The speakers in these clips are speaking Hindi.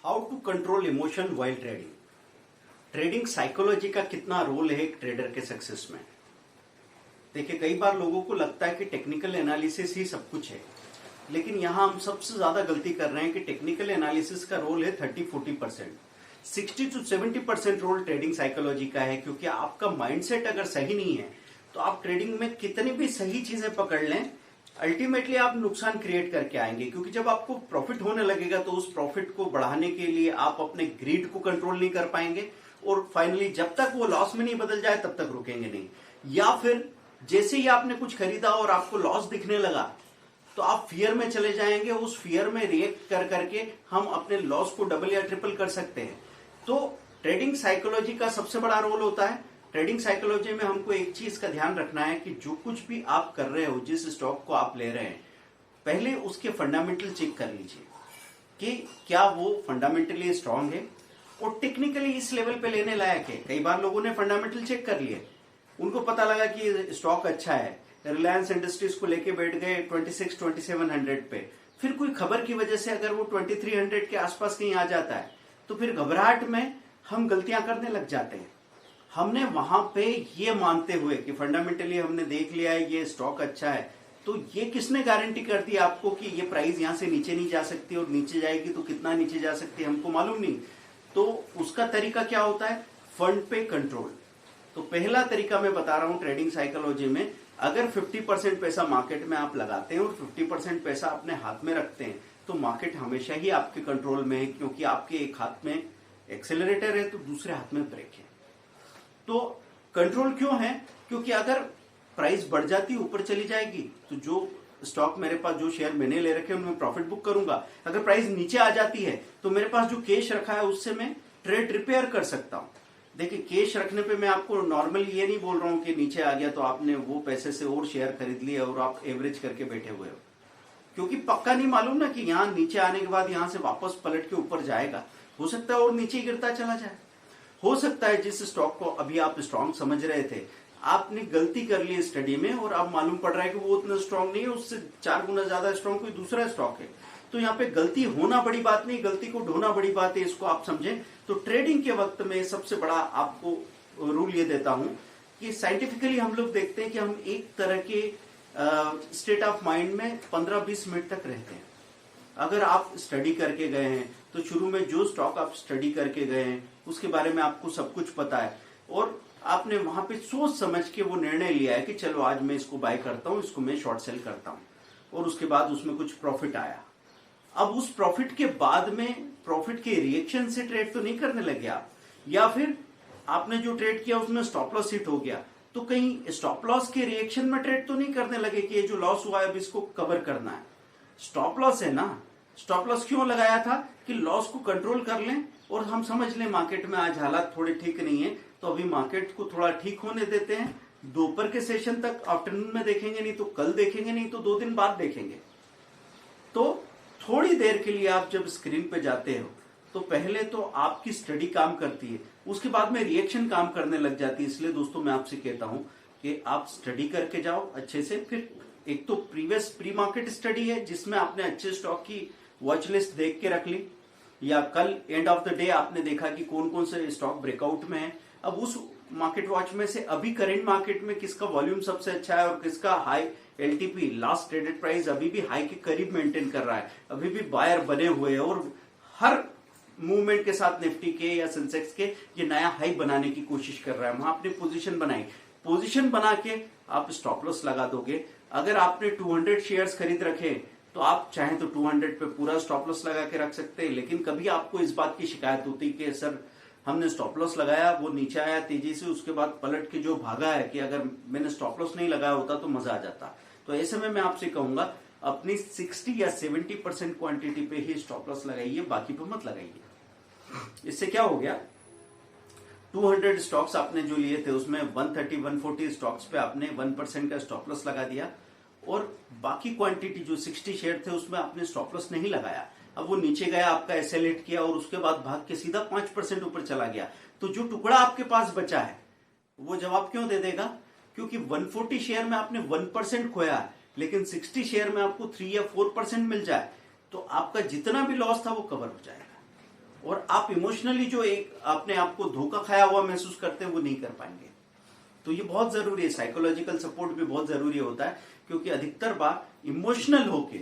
How to control emotion while trading. Trading psychology का कितना रोल है एक ट्रेडर के सक्सेस में। देखिए, कई बार लोगों को लगता है कि टेक्निकल एनालिसिस ही सब कुछ है, लेकिन यहां हम सबसे ज्यादा गलती कर रहे हैं कि टेक्निकल एनालिसिस का रोल है 30-40%, 60-70% रोल ट्रेडिंग साइकोलॉजी का है। क्योंकि आपका माइंडसेट अगर सही नहीं है तो आप ट्रेडिंग में कितनी भी सही चीजें पकड़ लें, अल्टीमेटली आप नुकसान क्रिएट करके आएंगे। क्योंकि जब आपको प्रॉफिट होने लगेगा तो उस प्रॉफिट को बढ़ाने के लिए आप अपने ग्रीड को कंट्रोल नहीं कर पाएंगे, और फाइनली जब तक वो लॉस में नहीं बदल जाए तब तक रुकेंगे नहीं। या फिर जैसे ही आपने कुछ खरीदा और आपको लॉस दिखने लगा तो आप फियर में चले जाएंगे। उस फियर में रिएक्ट कर करके हम अपने लॉस को डबल या ट्रिपल कर सकते हैं। तो ट्रेडिंग साइकोलॉजी का सबसे बड़ा रोल होता है। ट्रेडिंग साइकोलॉजी में हमको एक चीज का ध्यान रखना है कि जो कुछ भी आप कर रहे हो, जिस स्टॉक को आप ले रहे हैं, पहले उसके फंडामेंटल चेक कर लीजिए कि क्या वो फंडामेंटली स्ट्रांग है और टेक्निकली इस लेवल पे लेने लायक है। कई बार लोगों ने फंडामेंटल चेक कर लिए, उनको पता लगा कि स्टॉक अच्छा है, रिलायंस इंडस्ट्रीज को लेके बैठ गए 26-2700 पे। फिर कोई खबर की वजह से अगर वो 2300 के आसपास कहीं आ जाता है तो फिर घबराहट में हम गलतियां करने लग जाते हैं। हमने वहां पे ये मानते हुए कि फंडामेंटली हमने देख लिया है ये स्टॉक अच्छा है, तो ये किसने गारंटी कर दी आपको कि ये प्राइस यहां से नीचे नहीं जा सकती, और नीचे जाएगी तो कितना नीचे जा सकती है हमको मालूम नहीं। तो उसका तरीका क्या होता है? फंड पे कंट्रोल। तो पहला तरीका मैं बता रहा हूं ट्रेडिंग साइकोलॉजी में, अगर 50% पैसा मार्केट में आप लगाते हैं और 50% पैसा अपने हाथ में रखते हैं तो मार्केट हमेशा ही आपके कंट्रोल में है। क्योंकि आपके एक हाथ में एक्सेलरेटर है तो दूसरे हाथ में ब्रेक है। तो कंट्रोल क्यों है? क्योंकि अगर प्राइस बढ़ जाती ऊपर चली जाएगी तो जो स्टॉक मेरे पास, जो शेयर मैंने ले रखे हैं उनमें प्रॉफिट बुक करूंगा। अगर प्राइस नीचे आ जाती है तो मेरे पास जो कैश रखा है उससे मैं ट्रेड रिपेयर कर सकता हूं। देखिए, कैश रखने पे मैं आपको नॉर्मली ये नहीं बोल रहा हूं कि नीचे आ गया तो आपने वो पैसे से और शेयर खरीद लिए और आप एवरेज करके बैठे हुए हो, क्योंकि पक्का नहीं मालूम ना कि यहां नीचे आने के बाद यहां से वापस पलट के ऊपर जाएगा। हो सकता है और नीचे गिरता चला जाए। हो सकता है जिस स्टॉक को अभी आप स्ट्रांग समझ रहे थे, आपने गलती कर ली स्टडी में और अब मालूम पड़ रहा है कि वो उतना स्ट्रांग नहीं है, उससे 4 गुना ज्यादा स्ट्रांग कोई दूसरा स्टॉक है। तो यहाँ पे गलती होना बड़ी बात नहीं, गलती को ढोना बड़ी बात है, इसको आप समझें। तो ट्रेडिंग के वक्त में सबसे बड़ा आपको रूल ये देता हूं कि साइंटिफिकली हम लोग देखते हैं कि हम एक तरह के स्टेट ऑफ माइंड में 15-20 मिनट तक रहते हैं। अगर आप स्टडी करके गए हैं तो शुरू में जो स्टॉक आप स्टडी करके गए हैं उसके बारे में आपको सब कुछ पता है और आपने वहां पे सोच समझ के वो निर्णय लिया है कि चलो आज मैं इसको बाय करता हूं, इसको मैं शॉर्ट सेल करता हूं, और उसके बाद उसमें कुछ प्रॉफिट आया। अब उस प्रॉफिट के बाद में प्रॉफिट के रिएक्शन से ट्रेड तो नहीं करने लगे आप, या फिर आपने जो ट्रेड किया उसमें स्टॉप लॉस हिट हो गया तो कहीं स्टॉप लॉस के रिएक्शन में ट्रेड तो नहीं करने लगे कि ये जो लॉस हुआ है अब इसको कवर करना है। स्टॉप लॉस है ना, स्टॉप लॉस क्यों लगाया था? कि लॉस को कंट्रोल कर लें और हम समझ लें मार्केट में आज हालात थोड़े ठीक नहीं है तो अभी मार्केट को थोड़ा ठीक होने देते हैं, दोपहर के सेशन तक, आफ्टरनून में देखेंगे, नहीं तो कल देखेंगे, नहीं तो 2 दिन बाद देखेंगे। तो थोड़ी देर के लिए आप जब स्क्रीन पे जाते हो तो पहले तो आपकी स्टडी काम करती है, उसके बाद में रिएक्शन काम करने लग जाती है। इसलिए दोस्तों मैं आपसे कहता हूं कि आप स्टडी करके जाओ अच्छे से। फिर एक तो प्री मार्केट स्टडी है जिसमें आपने अच्छे स्टॉक की वॉच लिस्ट देख के रख ली, या कल एंड ऑफ द डे आपने देखा कि कौन कौन से स्टॉक ब्रेकआउट में है। अब उस मार्केट वॉच में से अभी करंट मार्केट में किसका वॉल्यूम सबसे अच्छा है और किसका high LTP, last traded price, अभी भी हाई के करीब मेंटेन कर रहा है, अभी भी बायर बने हुए हैं और हर मूवमेंट के साथ निफ्टी के या सेंसेक्स के ये नया हाई बनाने की कोशिश कर रहा है। वहां आपने पोजीशन बनाई, पोजीशन बना के आप स्टॉप लॉस लगा दोगे। अगर आपने 200 शेयर्स खरीद रखे तो आप चाहें तो 200 पे पूरा स्टॉप लॉस लगा के रख सकते हैं। लेकिन कभी आपको इस बात की शिकायत होती कि सर हमने स्टॉप लॉस लगाया, वो नीचे आया तेजी से, उसके बाद पलट के जो भागा है, कि अगर मैंने स्टॉप लॉस नहीं लगाया होता तो मजा आ जाता। तो ऐसे में मैं आपसे कहूंगा अपनी 60 या 70% क्वांटिटी पे ही स्टॉप लॉस लगाइए, बाकी पे मत लगाइए। इससे क्या हो गया, 200 स्टॉक्स आपने जो लिए थे उसमें 130-140 स्टॉक्स पे आपने 1% का स्टॉप लॉस लगा दिया, और बाकी क्वांटिटी जो 60 शेयर थे उसमें आपने स्टॉप लॉस नहीं लगाया। अब वो नीचे गया, आपका एसएल हिट किया और उसके बाद भाग के सीधा 5% ऊपर चला गया, तो जो टुकड़ा आपके पास बचा है वो जवाब क्यों दे देगा? क्योंकि 140 शेयर में आपने 1% खोया, लेकिन 60 शेयर में आपको 3 या 4% मिल जाए तो आपका जितना भी लॉस था वो कवर हो जाएगा। और आप इमोशनली जो एक अपने आप को धोखा खाया हुआ महसूस करते हैं वो नहीं कर पाएंगे। तो ये बहुत जरूरी है, साइकोलॉजिकल सपोर्ट भी बहुत जरूरी होता है, क्योंकि अधिकतर बार इमोशनल होके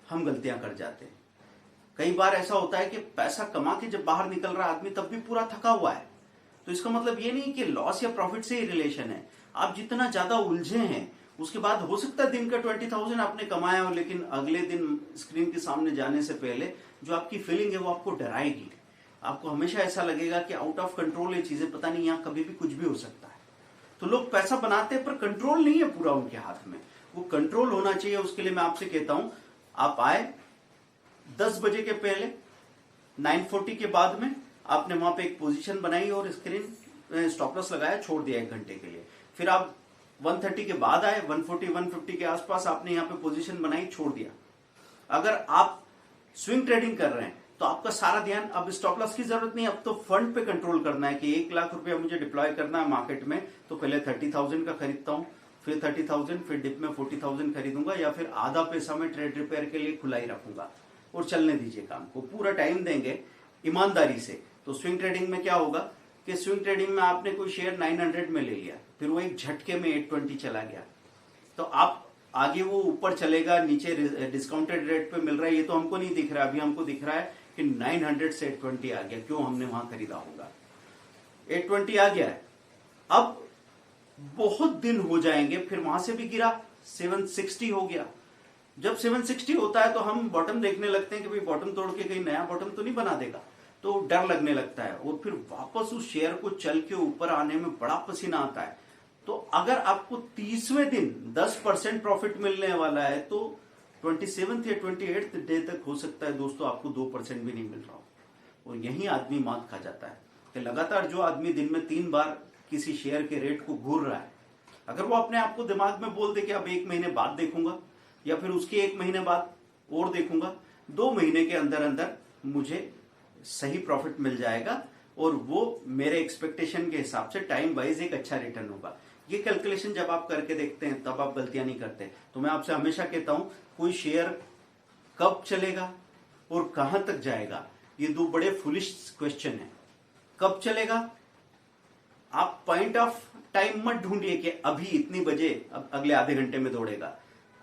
हम गलतियां कर जाते हैं। कई बार ऐसा होता है कि पैसा कमा के जब बाहर निकल रहा आदमी तब भी पूरा थका हुआ है, तो इसका मतलब ये नहीं कि लॉस या प्रॉफिट से ही रिलेशन है। आप जितना ज्यादा उलझे हैं, उसके बाद हो सकता है दिन का 20,000 आपने कमाया हो, लेकिन अगले दिन स्क्रीन के सामने जाने से पहले जो आपकी फीलिंग है वो आपको डराएगी। आपको हमेशा ऐसा लगेगा कि आउट ऑफ कंट्रोल ये चीजें, पता नहीं यहाँ कभी भी कुछ भी हो सकता है। तो लोग पैसा बनाते हैं पर कंट्रोल नहीं है पूरा उनके हाथ में, वो कंट्रोल होना चाहिए। उसके लिए मैं आपसे कहता हूं, आप आए 10 बजे के पहले, 9:40 के बाद में आपने वहां पे एक पोजीशन बनाई और स्क्रीन स्टॉप लॉस लगाया, छोड़ दिया 1 घंटे के लिए। फिर आप 1:30 के बाद आए, 140 150 के आसपास आपने यहाँ पे पोजीशन बनाई, छोड़ दिया। अगर आप स्विंग ट्रेडिंग कर रहे हैं तो आपका सारा ध्यान, अब स्टॉप लॉस की जरूरत नहीं, अब तो फंड पे कंट्रोल करना है कि 1 लाख रुपया मुझे डिप्लॉय करना है मार्केट में, तो पहले 30,000 का खरीदता हूं, फिर 30,000, फिर डिप में 40,000 खरीदूंगा, या फिर आधा पैसा मैं ट्रेड रिपेयर के लिए खुला ही रखूंगा और चलने दीजिए काम को, पूरा टाइम देंगे ईमानदारी से। तो स्विंग ट्रेडिंग में क्या होगा कि स्विंग ट्रेडिंग में आपने कोई शेयर 900 में ले लिया, फिर वो एक झटके में 820 चला गया, तो आप आगे वो ऊपर चलेगा, नीचे डिस्काउंटेड रेट पे मिल रहा है, ये तो हमको नहीं दिख रहा। अभी हमको दिख रहा है कि 900 से 820 आ गया, क्यों हमने वहां खरीदा होगा, 820 आ गया है। अब बहुत दिन हो जाएंगे, फिर वहां से भी गिरा, 760 हो गया। जब 760 होता है तो हम बॉटम देखने लगते हैं कि भाई बॉटम तोड़ के कहीं नया बॉटम तो नहीं बना देगा, तो डर लगने लगता है और फिर वापस उस शेयर को चल के ऊपर आने में बड़ा पसीना आता है। तो अगर आपको 30वें दिन 10% प्रॉफिट मिलने वाला है तो 27th या 28th डे तक हो सकता है दोस्तों आपको 2% भी नहीं मिल रहा हो। और यही आदमी मात खा जाता है कि लगातार जो आदमी दिन में 3 बार किसी शेयर के रेट को घूर रहा है, अगर वो अपने आप को दिमाग में बोल दे कि अब 1 महीने बाद देखूंगा, या फिर उसके 1 महीने बाद और देखूंगा, 2 महीने के अंदर अंदर मुझे सही प्रॉफिट मिल जाएगा और वो मेरे एक्सपेक्टेशन के हिसाब से टाइम वाइज एक अच्छा रिटर्न होगा। ये कैलकुलेशन जब आप करके देखते हैं तब आप गलतियां नहीं करते। तो मैं आपसे हमेशा कहता हूं, कोई शेयर कब चलेगा और कहां तक जाएगा, ये 2 बड़े फुलिश क्वेश्चन है। कब चलेगा, आप पॉइंट ऑफ टाइम मत ढूंढिए कि अभी इतनी बजे अब अगले आधे घंटे में दौड़ेगा।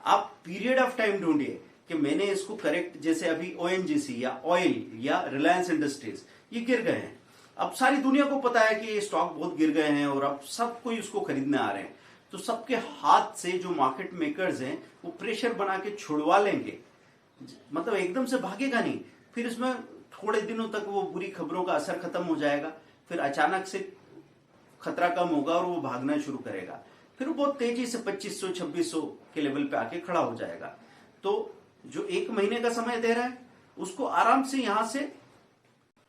आप पीरियड ऑफ टाइम ढूंढिए कि मैंने इसको करेक्ट, जैसे अभी ओएनजीसी या ऑयल या रिलायंस इंडस्ट्रीज ये गिर गए हैं, अब सारी दुनिया को पता है कि ये स्टॉक बहुत गिर गए हैं और अब सब कोई उसको खरीदने आ रहे हैं, तो सबके हाथ से जो मार्केट मेकर्स हैं वो प्रेशर बना के छुड़वा लेंगे, मतलब एकदम से भागेगा नहीं, फिर इसमें थोड़े दिनों तक वो बुरी खबरों का असर खत्म हो जाएगा, फिर अचानक से खतरा कम होगा और वो भागना शुरू करेगा, फिर वो बहुत तेजी से 2500-2600 के लेवल पे आके खड़ा हो जाएगा। तो जो 1 महीने का समय दे रहा है उसको आराम से यहां से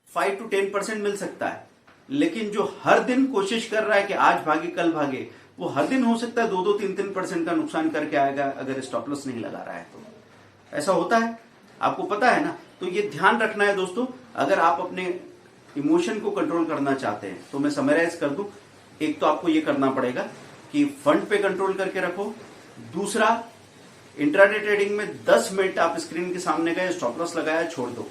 5 to 10% मिल सकता है, लेकिन जो हर दिन कोशिश कर रहा है कि आज भागे कल भागे, वो हर दिन हो सकता है 2-2, 3-3% का नुकसान करके आएगा अगर स्टॉप लॉस नहीं लगा रहा है। तो ऐसा होता है, आपको पता है ना। तो ये ध्यान रखना है दोस्तों, अगर आप अपने इमोशन को कंट्रोल करना चाहते हैं तो मैं समराइज कर दूं, एक तो आपको ये करना पड़ेगा कि फंड पे कंट्रोल करके रखो। दूसरा, इंट्राडे ट्रेडिंग में 10 मिनट आप स्क्रीन के सामने गए, स्टॉप लॉस लगाया, छोड़ दो।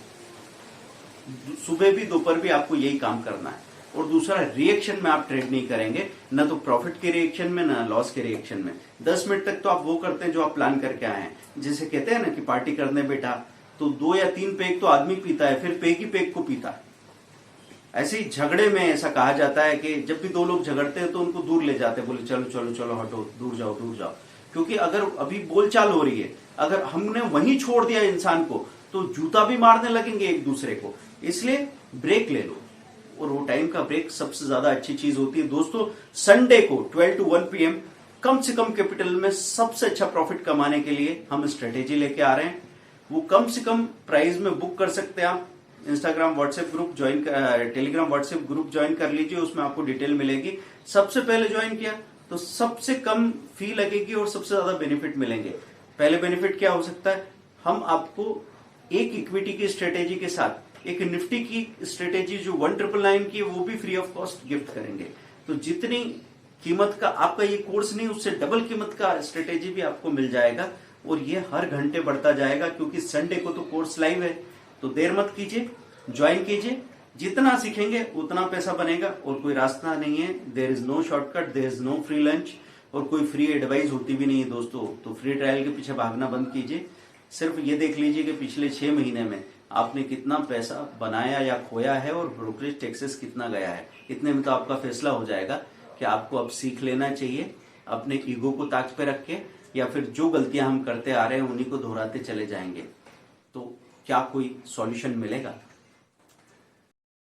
सुबह भी दोपहर भी आपको यही काम करना है। और दूसरा, रिएक्शन में आप ट्रेड नहीं करेंगे, ना तो प्रॉफिट के रिएक्शन में ना लॉस के रिएक्शन में। 10 मिनट तक तो आप वो करते हैं जो आप प्लान करके आए हैं। जैसे कहते हैं ना कि पार्टी करने बैठा तो 2 या 3 पेग तो आदमी पीता है, फिर पेग ही पेग को पीता है। ऐसे ही झगड़े में ऐसा कहा जाता है कि जब भी 2 लोग झगड़ते हैं तो उनको दूर ले जाते हैं, बोले चलो चलो चलो हटो, दूर जाओ दूर जाओ। क्योंकि अगर अभी बोलचाल हो रही है, अगर हमने वहीं छोड़ दिया इंसान को तो जूता भी मारने लगेंगे एक दूसरे को। इसलिए ब्रेक ले लो, और वो टाइम का ब्रेक सबसे ज्यादा अच्छी चीज होती है। दोस्तों, संडे को 12 to 1 PM कम से कम कैपिटल में सबसे अच्छा प्रॉफिट कमाने के लिए हम स्ट्रेटेजी लेके आ रहे हैं। वो कम से कम प्राइस में बुक कर सकते हैं आप। Instagram WhatsApp group join, Telegram WhatsApp group join कर लीजिए, उसमें आपको डिटेल मिलेगी। सबसे पहले ज्वाइन किया तो सबसे कम फी लगेगी और सबसे ज्यादा बेनिफिट मिलेंगे। पहले बेनिफिट क्या हो सकता है, हम आपको एक इक्विटी की स्ट्रेटेजी के साथ एक निफ्टी की स्ट्रेटेजी जो 1999 की है वो भी फ्री ऑफ कॉस्ट गिफ्ट करेंगे। तो जितनी कीमत का आपका ये कोर्स नहीं, उससे डबल कीमत का स्ट्रेटेजी भी आपको मिल जाएगा, और ये हर घंटे बढ़ता जाएगा, क्योंकि संडे को तो कोर्स लाइव है। तो देर मत कीजिए, ज्वाइन कीजिए जितना सीखेंगे उतना पैसा बनेगा और कोई रास्ता नहीं है। There is no shortcut, there is no free lunch और कोई फ्री एडवाइस होती भी नहीं है दोस्तों। तो फ्री ट्रायल के पीछे भागना बंद कीजिए। सिर्फ ये देख लीजिए कि पिछले 6 महीने में आपने कितना पैसा बनाया या खोया है और ब्रोकरेज टैक्सेस कितना गया है। इतने में तो आपका फैसला हो जाएगा कि आपको अब सीख लेना चाहिए अपने ईगो को ताक पे रख के, या फिर जो गलतियां हम करते आ रहे हैं उन्हीं को दोहराते चले जाएंगे। तो क्या कोई सॉल्यूशन मिलेगा?